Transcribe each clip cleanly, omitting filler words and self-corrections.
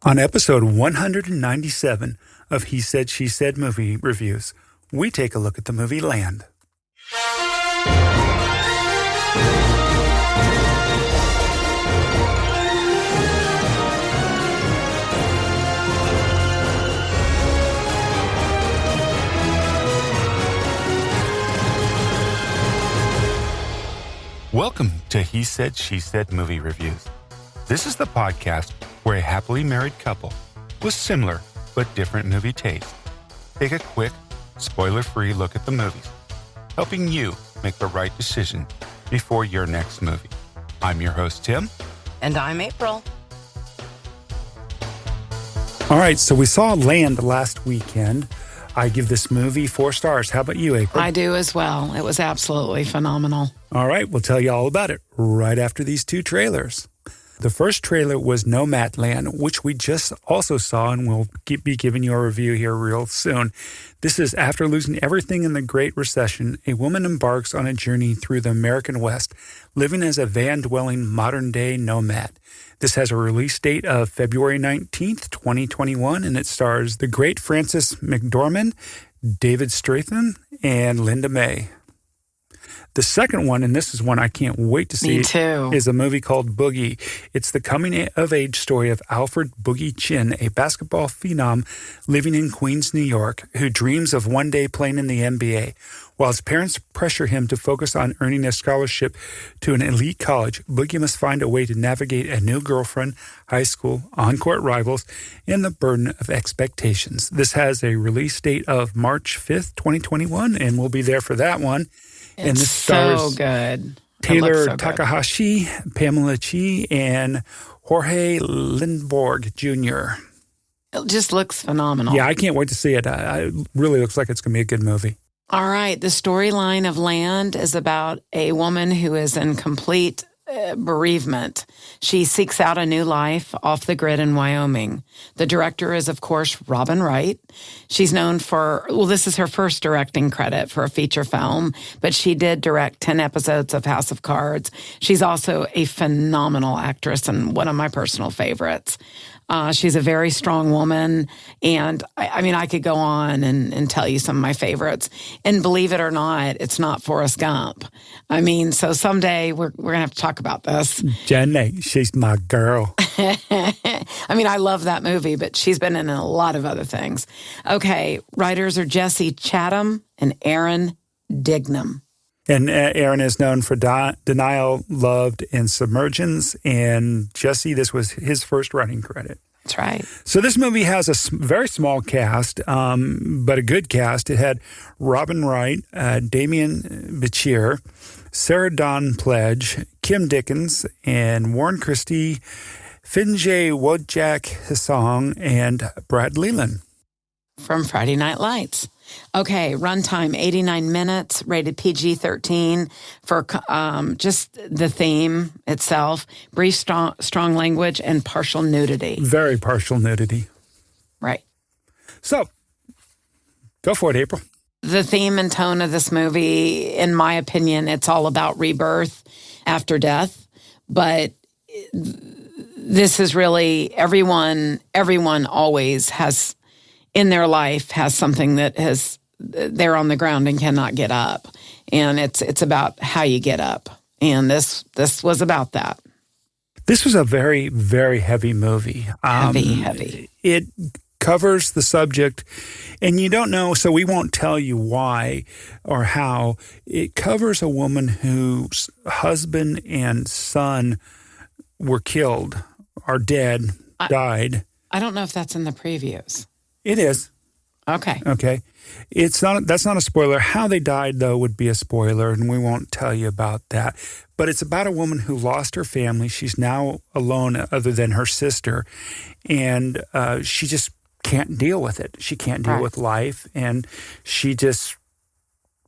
On episode 197 of He Said, She Said movie reviews, we take a look at the movie Land. Welcome to He Said, She Said movie reviews. This is the podcast where a happily married couple with similar but different movie tastes take a quick, spoiler-free look at the movies, helping you make the right decision before your next movie. I'm your host, Tim. And I'm April. All right, so we saw Land last weekend. I give this movie 4 stars. How about you, April? I do as well. It was absolutely phenomenal. All right, we'll tell you all about it right after these 2 trailers. The first trailer was Nomad Land, which we just also saw, and we'll be giving you a review here real soon. This is after losing everything in the Great Recession, a woman embarks on a journey through the American West, living as a van-dwelling modern-day nomad. This has a release date of February 19th, 2021, and it stars the great Frances McDormand, David Strathairn, and Linda May. The second one, and this is one I can't wait to see, is a movie called Boogie. It's the coming-of-age story of Alfred Boogie Chin, a basketball phenom living in Queens, New York, who dreams of one day playing in the NBA. While his parents pressure him to focus on earning a scholarship to an elite college, Boogie must find a way to navigate a new girlfriend, high school, on-court rivals, and the burden of expectations. This has a release date of March 5th, 2021, and we'll be there for that one. It's and this stars so good. Taylor Takahashi, Pamelyn Chee, and Jorge Lendeborg Jr. It just looks phenomenal. Yeah, I can't wait to see it. It really looks like it's going to be a good movie. All right. The storyline of Land is about a woman who is in complete bereavement. She seeks out a new life off the grid in Wyoming. The director is, of course, Wright. She's known for, this is her first directing credit for a feature film, but she did direct 10 episodes of House of Cards. She's also a phenomenal actress and one of my personal favorites. She's a very strong woman, and I could go on and tell you some of my favorites. And believe it or not, it's not Forrest Gump. So someday we're going to have to talk about this. Jenny, she's my girl. I love that movie, but she's been in a lot of other things. Okay, writers are Jesse Chatham and Erin Dignam. And Erin is known for Denial, Loved, and Submergence. And Jesse, this was his first writing credit. That's right. So this movie has a very small cast, but a good cast. It had Robin Wright, Demián, Bichir, Sarah Dawn Pledge, Kim Dickens, and Warren Christie, Finlay, Wojtak-Hissong, and Brad Leland. From Friday Night Lights. Okay, runtime 89 minutes, rated PG-13 for just the theme itself, brief, strong language, and partial nudity. Very partial nudity. Right. So, go for it, April. The theme and tone of this movie, in my opinion, it's all about rebirth after death, but this is really everyone always has in their life has something that they're on the ground and cannot get up. And it's about how you get up. And this was about that. This was a very, very heavy movie. Heavy. It covers the subject, and you don't know, so we won't tell you why or how. It covers a woman whose husband and son were killed, are dead, died. I don't know if that's in the previews. It is. Okay. That's not a spoiler. How they died, though, would be a spoiler, and we won't tell you about that. But it's about a woman who lost her family. She's now alone other than her sister, and she just can't deal with it. She can't deal with life, and she just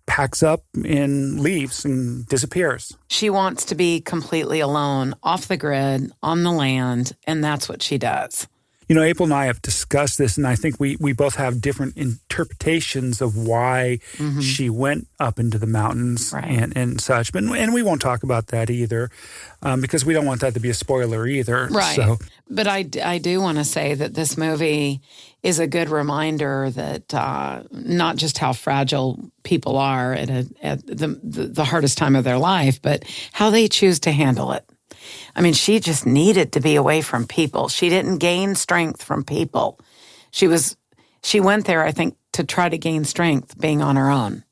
packs up and leaves and disappears. She wants to be completely alone, off the grid, on the land, and that's what she does. April and I have discussed this, and I think we both have different interpretations of why she went up into the mountains and such. And we won't talk about that either, because we don't want that to be a spoiler either. Right. So. But I do want to say that this movie is a good reminder that not just how fragile people are at the hardest time of their life, but how they choose to handle it. I mean, she just needed to be away from people. She didn't gain strength from people. She went there, I think, to try to gain strength being on her own.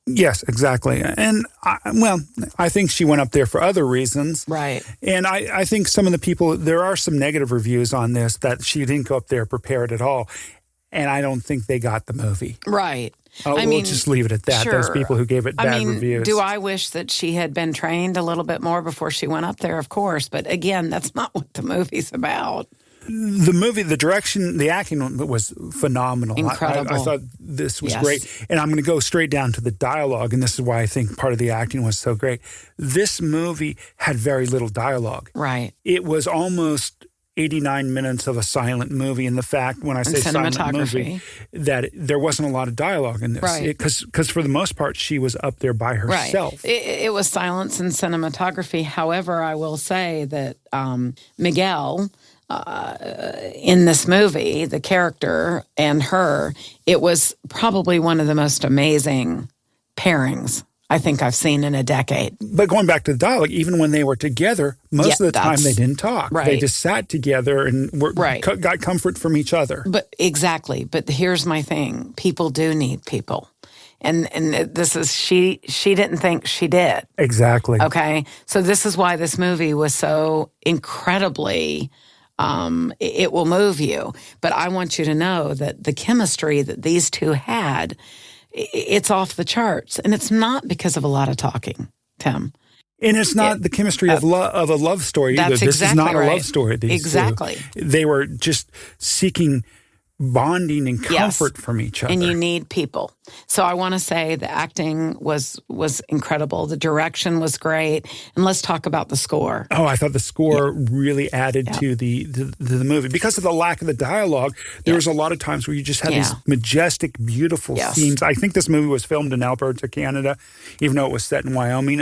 Yes, exactly. And, I think she went up there for other reasons. Right. And I think some of the people, there are some negative reviews on this that she didn't go up there prepared at all. And I don't think they got the movie. Right. We'll just leave it at that. Sure. Those people who gave it bad reviews. Do I wish that she had been trained a little bit more before she went up there? Of course. But again, that's not what the movie's about. The movie, the direction, the acting was phenomenal. Incredible. I thought this was great. And I'm going to go straight down to the dialogue, and this is why I think part of the acting was so great. This movie had very little dialogue. Right. It was almost 89 minutes of a silent movie, and the fact, when I say silent movie, that there wasn't a lot of dialogue in this. Right. Because for the most part, she was up there by herself. Right. It was silence and cinematography. However, I will say that Miguel... in this movie, the character and her, it was probably one of the most amazing pairings I think I've seen in a decade. But going back to the dialogue, even when they were together, most of the time they didn't talk. Right. They just sat together and got comfort from each other. But exactly. But here's my thing. People do need people. And this is, she didn't think she did. Exactly. Okay? So this is why this movie was so incredibly... it will move you. But I want you to know that the chemistry that these two had, it's off the charts. And it's not because of a lot of talking, Tim. And it's not the chemistry of a love story either. This is not a love story. Exactly. They were just seeking bonding and comfort from each other. And you need people. So I want to say the acting was incredible. The direction was great. And let's talk about the score. Oh, I thought the score really added to the movie. Because of the lack of the dialogue, there was a lot of times where you just had these majestic, beautiful scenes. I think this movie was filmed in Alberta, Canada, even though it was set in Wyoming.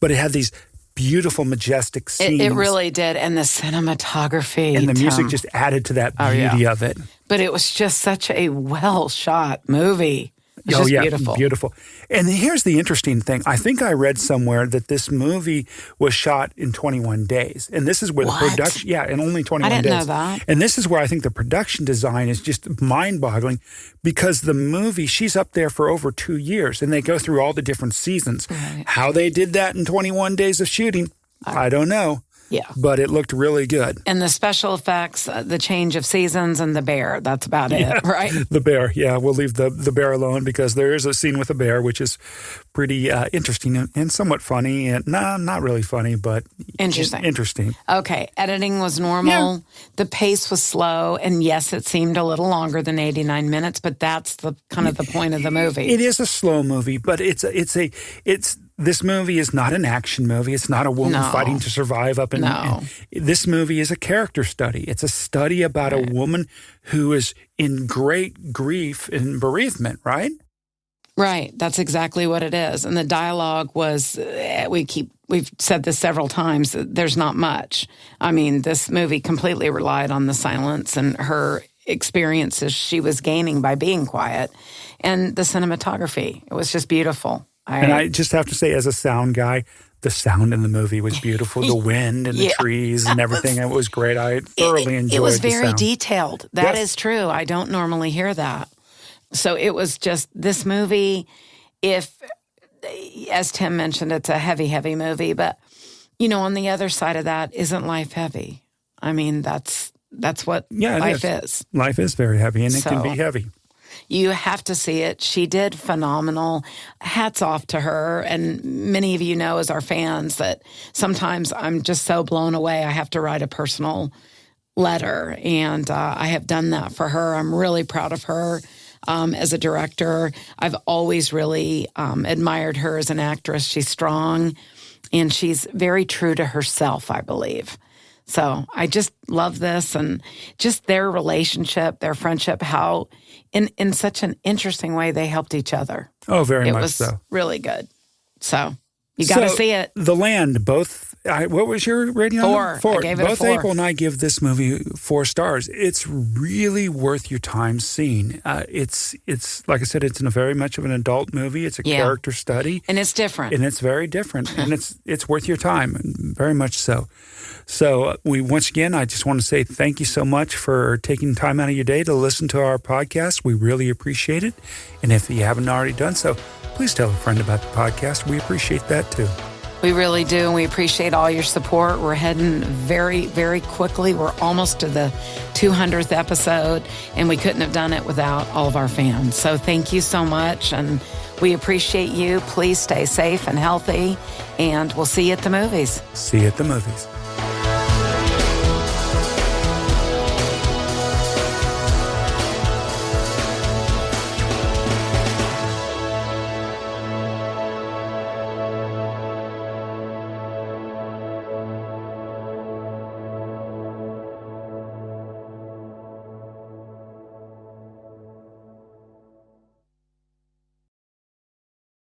But it had these beautiful, majestic scenes. It really did. And the cinematography. And the music just added to that beauty of it. But it was just such a well-shot movie. It was just beautiful. And here's the interesting thing. I think I read somewhere that this movie was shot in 21 days. And this is where the production... Yeah, in only 21 days. I didn't know that. And this is where I think the production design is just mind-boggling, because the movie, she's up there for over 2 years, and they go through all the different seasons. Right. How they did that in 21 days of shooting, I don't know. Yeah. But it looked really good. And the special effects, the change of seasons, and the bear. That's about it, right? The bear. Yeah, we'll leave the bear alone, because there is a scene with a bear, which is pretty interesting and somewhat funny. And not really funny, but interesting. Okay. Editing was normal. Yeah. The pace was slow. And yes, it seemed a little longer than 89 minutes, but that's the kind of the point of the movie. It is a slow movie, but this movie is not an action movie. It's not a woman fighting to survive up in... No. This movie is a character study. It's a study about a woman who is in great grief and bereavement, right? Right. That's exactly what it is. And the dialogue was, we've said this several times, there's not much. I mean, this movie completely relied on the silence and her experiences she was gaining by being quiet. And the cinematography, it was just beautiful. And I just have to say, as a sound guy, the sound in the movie was beautiful. The wind and the trees and everything. It was great. I thoroughly enjoyed it. It was the very sound. detailed. That is true. I don't normally hear that. So it was just this movie, as Tim mentioned, it's a heavy, heavy movie. But, on the other side of that, isn't life heavy? I mean, that's what life is. Life is very heavy, and it can be heavy. You have to see it. She did phenomenal. Hats off to her. And many of you know, as our fans, that sometimes I'm just so blown away. I have to write a personal letter. And I have done that for her. I'm really proud of her as a director. I've always really admired her as an actress. She's strong and she's very true to herself, I believe. So I just love this, and just their relationship, their friendship, how in such an interesting way they helped each other. Oh, very much so. so. It was really good. So you got to see it. The Land, what was your rating on it? 4. I gave it both a 4. April and I give this movie 4 stars. It's really worth your time seeing. It's like I said, it's very much of an adult movie. It's a character study. And it's different. And it's very different. And it's worth your time, very much so. So once again, I just want to say thank you so much for taking time out of your day to listen to our podcast. We really appreciate it. And if you haven't already done so, please tell a friend about the podcast. We appreciate that too. We really do, and we appreciate all your support. We're heading very, very quickly. We're almost to the 200th episode, and we couldn't have done it without all of our fans. So thank you so much, and we appreciate you. Please stay safe and healthy, and we'll see you at the movies. See you at the movies.